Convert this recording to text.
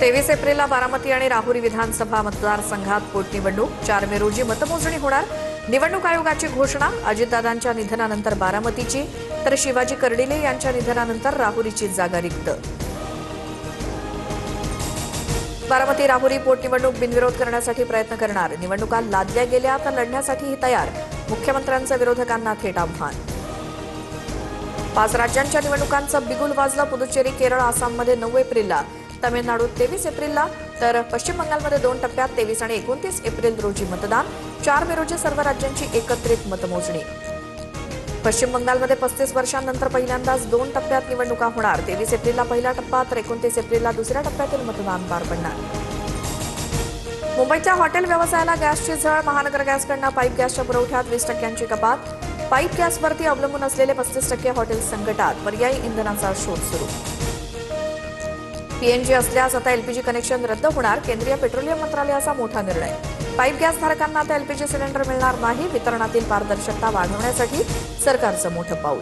23 एप्रिलला बारामती आणि राहुरी विधानसभा मतदारसंघात पोटनिवडणूक 4 मे रोजी मतमोजणी होणार। निवडणूक आयोगाची घोषणा। अजितदादांच्या निधनानंतर बारामतीची तर शिवाजी कर्डिले यांच्या निधनानंतर राहुरीची जागा रिक्त। बारामती राहुरी पोटनिवडणूक बिनविरोध करण्यासाठी प्रयत्न करणार। निवडणुका लादल्या गेल्या तर लढण्यासाठीही तयार। मुख्यमंत्र्यांचं विरोधकांना थेट आव्हान। 5 राज्यांच्या निवडणुकांचं बिगुल वाजलं। पुदुच्चेरी, केरळ, आसाममध्ये 9 एप्रिलला, तमिळनाडूत 23 एप्रिलला तर पश्चिम बंगालमध्ये 2 टप्प्यात 23 आणि 29 एप्रिल रोजी मतदान। 4 मे रोजी सर्व राज्यांची एकत्रित मतमोजणी। पश्चिम बंगालमध्ये 35 वर्षांनंतर पहिल्यांदाच 2 टप्प्यात निवडणुका होणार। 23 एप्रिलला पहिला टप्पा तर 29 एप्रिलला दुसऱ्या टप्प्यातील मतदान पार पडणार। मुंबईच्या हॉटेल व्यवसायाला गॅसची झळ। महानगर गॅसकडून पाईप गॅसच्या पुरवठ्यात 20% कपात। पाईप गॅसवरती अवलंबून असलेले 35% हॉटेल संकटात। पर्यायी इंधनाचा शोध सुरू। पीएनजी असल्यास आता एलपीजी कनेक्शन रद्द होणार। केंद्रीय पेट्रोलियम मंत्रालयाचा मोठा निर्णय। पाईप गॅस धारकांना आता एलपीजी सिलेंडर मिळणार नाही। वितरणातील पारदर्शकता वाढवण्यासाठी सरकारचं मोठं पाऊल।